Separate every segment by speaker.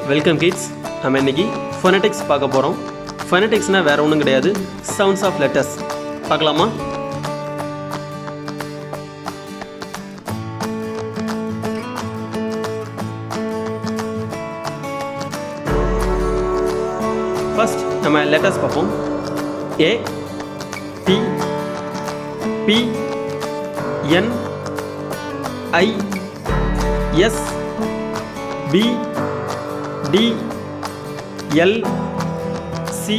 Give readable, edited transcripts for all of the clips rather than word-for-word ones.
Speaker 1: Welcome kids. நம்ம இன்னைக்கு phonetics பார்க்க போகிறோம். phoneticsனா வேறு ஒன்றும் கிடையாது, சவுண்ட்ஸ் ஆஃப் லெட்டர்ஸ். பார்க்கலாமா? ஃபர்ஸ்ட் நம்ம லெட்டர்ஸ் பார்ப்போம். A, T, P, N, I, S, B, D, L, C,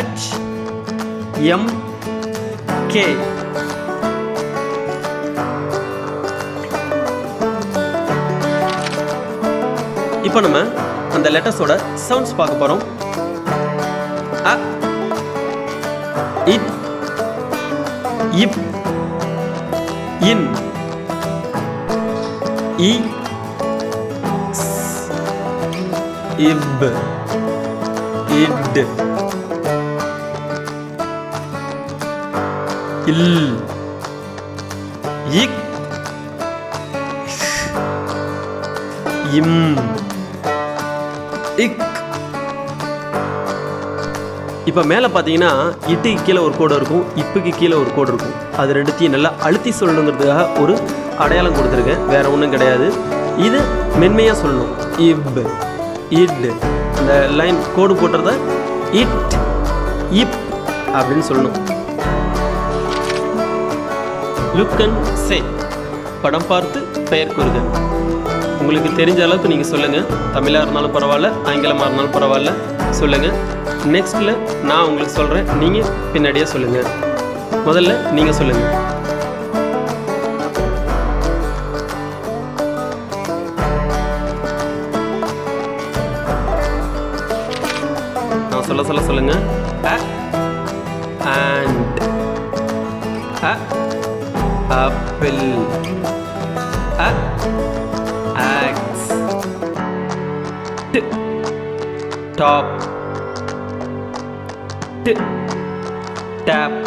Speaker 1: H, M, K. இப்போ நம்ம அந்த லெட்டர்ஸோட சவுண்ட்ஸ் பார்க்க போகிறோம். அ, இட், இப், இன், இ, இப், இட், இல், இக், இம், இக். இப்போ மேலே பார்த்தீங்கன்னா இட்டுக்கு கீழே ஒரு கோடு இருக்கும், இப்புக்கு கீழே ஒரு கோடு இருக்கும். அது ரெண்டுத்தையும் நல்லா அழுத்தி சொல்லணுங்கிறதுக்காக ஒரு அடையாளம் கொடுத்துருக்கேன், வேற ஒன்றும் கிடையாது. இது மென்மையாக சொல்லணும். இப், இட், அந்த லைன் கோடு போட்டுறத இட், இப் அப்படின்னு சொல்லணும். லுக் அண்ட் சே, படம் பார்த்து பெயர் கூறுக. உங்களுக்கு தெரிஞ்ச அளவுக்கு நீங்கள் சொல்லுங்கள். தமிழாக இருந்தாலும் பரவாயில்ல, ஆங்கிலமாக இருந்தாலும் பரவாயில்ல, சொல்லுங்கள். நெக்ஸ்ட்டில் நான் உங்களுக்கு சொல்கிறேன், நீங்கள் பின்னாடியே சொல்லுங்கள். முதல்ல நீங்கள் சொல்லுங்கள். நான் சொல்ல சொல்லுங்கள். A, and, a, apple, a, ox, t, top, t, tape,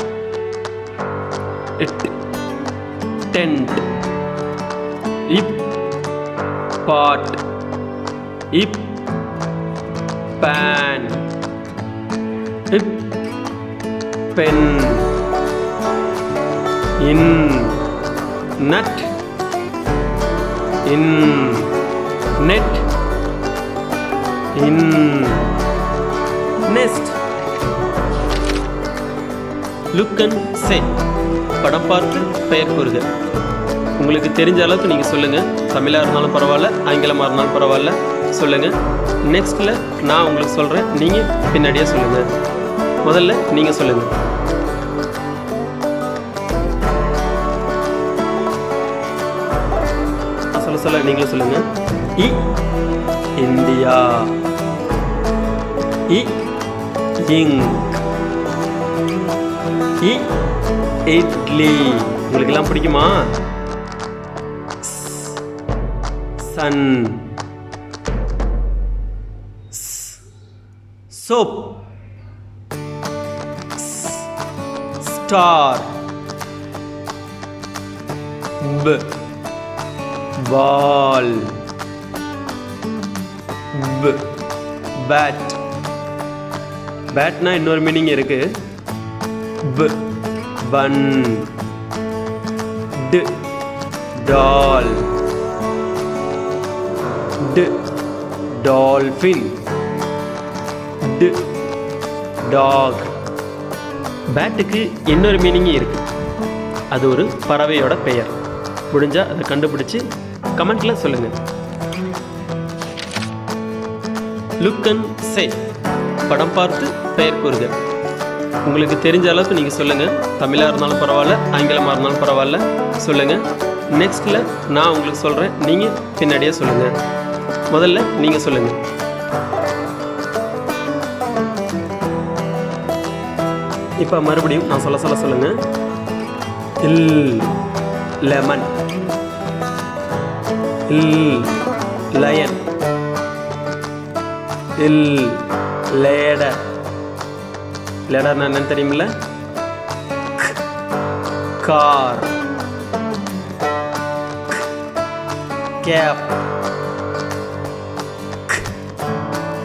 Speaker 1: t, tent, p, pot, p, pan, p, pen, n, nut, n, net, n, nest. Look and say, படம் பார்த்து பெயர் கூறுக. உங்களுக்கு தெரிஞ்ச அளவுக்கு நீங்கள் சொல்லுங்கள். தமிழாக இருந்தாலும் பரவாயில்ல, ஆங்கிலமாக இருந்தாலும் பரவாயில்ல, சொல்லுங்கள். நெக்ஸ்ட்டில் நான் உங்களுக்கு சொல்கிறேன், நீங்கள் பின்னாடியே சொல்லுங்கள். முதல்ல நீங்கள் சொல்லுங்கள். சொல்ல நீங்களும் சொல்லுங்கள். இ, இந்தியா, இ, இங்க், இ, இட்லி. உங்களுக்கெல்லாம் பிடிக்குமா? சன், சோப், ஸ்டார், ப, பால், ப, பேட். பேட்னா இன்னொரு மீனிங் இருக்கு. ப, பன், ட், டால், ட், டால்ஃபின், ட், டாக். பேட்டுக்கு இன்னொரு மீனிங் இருக்கு. அது ஒரு பறவையோட பெயர். முடிஞ்சால் அதை கண்டுபிடிச்சு கமெண்ட்டில் சொல்லுங்கள். லுக் அண்ட் சே, படம் பார்த்து பெயர் கூறுக. உங்களுக்கு தெரிஞ்ச அளவுக்கு நீங்கள் சொல்லுங்கள். தமிழாக இருந்தாலும் பரவாயில்ல, ஆங்கிலமாக இருந்தாலும் பரவாயில்ல, சொல்லுங்கள். நெக்ஸ்ட்டில் நான் உங்களுக்கு சொல்கிறேன், நீங்கள் பின்னாடியே சொல்லுங்கள். முதல்ல நீங்கள் சொல்லுங்கள். இப்போ மறுபடியும் நான் சொல்ல சொல்லுங்கள். L, lemon, L, lion, L, ladder. லேடர்னா என்னன்னு தெரியுமில்ல? Car, cap,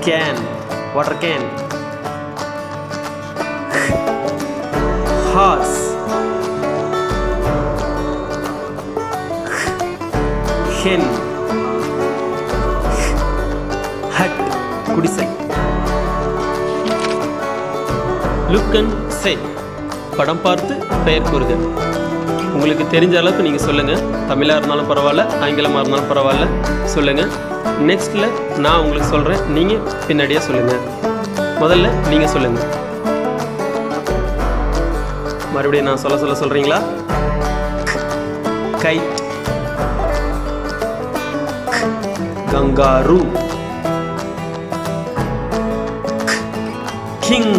Speaker 1: can, water can. Horse, hen, hut, குடிசை. Look and say, படம் பார்த்து பெயர் கூறுக. உங்களுக்கு தெரிஞ்ச அளவுக்கு நீங்கள் சொல்லுங்கள். தமிழாக இருந்தாலும் பரவாயில்ல, ஆங்கிலமாக இருந்தாலும் பரவாயில்ல, சொல்லுங்கள். நெக்ஸ்ட்டில் நான் உங்களுக்கு சொல்கிறேன், நீங்கள் பின்னாடியே சொல்லுங்கள். முதல்ல நீங்கள் சொல்லுங்கள். மறுபடியும் நான் சொல்ல சொல்கிறீங்களா? Guide, kangaroo, king,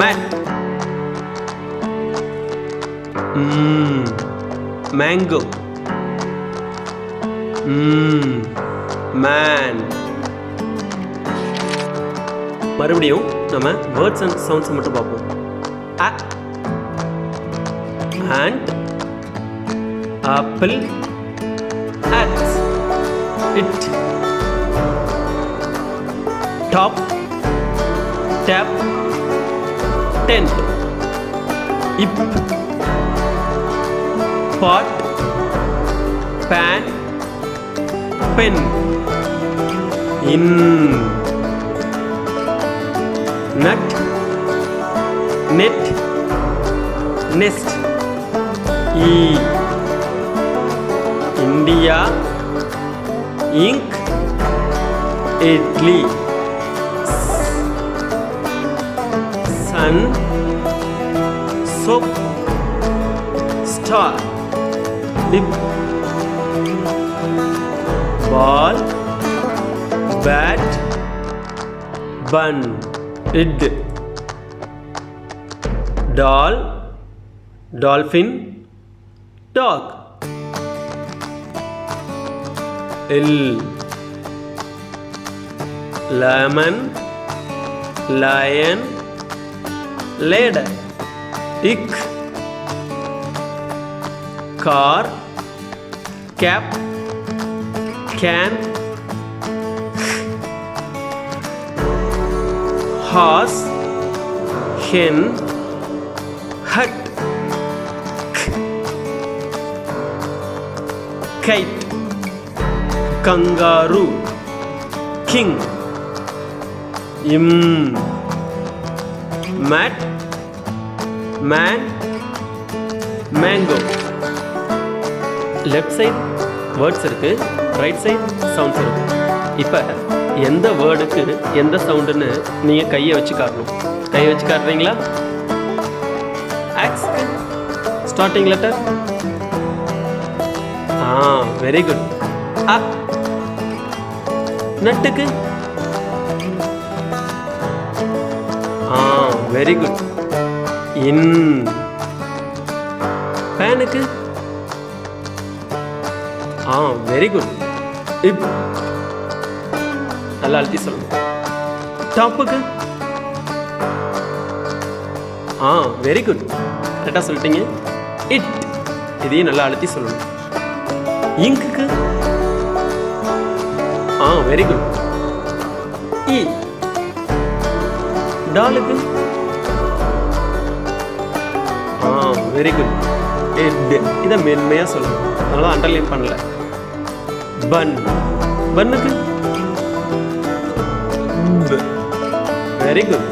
Speaker 1: mat, mango, man. மறுபடியும் நம்ம வேர்ட்ஸ் அண்ட் சவுண்ட்ஸ் மட்டும் பார்ப்போம். ant, apple, axe, it, top, tap, tent, ip, pot, pan, pen, in, nut, net, nest, e, India, ink, Italy, sun, soap, star, lip, ball, bat, bun, id, doll, dolphin, dog, L, lemon, lion, ladder, ick, car, cap, can, horse, hen, hut, kite, kangaroo, king, mat, man, mango. Left side words இருக்குது, right side sounds இருக்குது. இப்போ எந்த வேர்டுக்கு எந்த சவுண்டுன்னு நீங்கள் கையை வச்சு காட்டணும். கையை வச்சு காட்டுறீங்களா? ஆக்ஸ்க்கு ஸ்டார்டிங் லெட்டர். Very good. நட்டுக்கு வெரி குட். இன். பேனுக்கு வெரி குட். இப். நல்லா அழுத்தி சொல்லணும். டாப்புக்கு வெரி குட், கரெக்டாக சொல்லிட்டீங்க. இட். இதையும் நல்லா அழுத்தி சொல்லணும். இங்குக்கு வெரி குட். இ. டாலுக்கு வெரி குட். இதை மென்மையாக சொல்லணும், அதனால அண்டர்லைன் பண்ணல. பன். பன்னுக்கு வெரி குட்.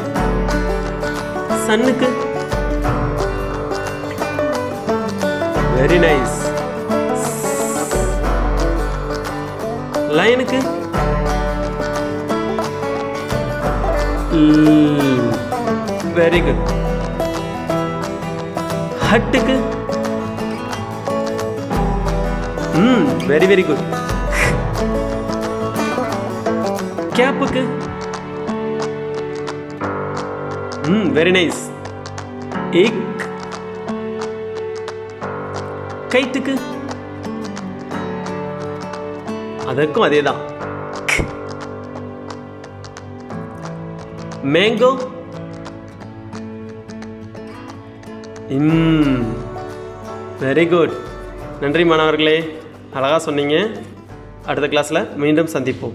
Speaker 1: சன்னுக்கு வெரி நைஸ். லைனுக்கு வெரி குட். ஹட்டுக்கு வெரி வெரி குட். கேப்புக்கு வெரி நைஸ். இக். கைட்டுக்கு அதற்கும் அதே தான். மேங்கோ. Very good. நன்றி மாணவர்களே. அழகாக சொன்னீங்க. அடுத்த கிளாஸில் மீண்டும் சந்திப்போம்.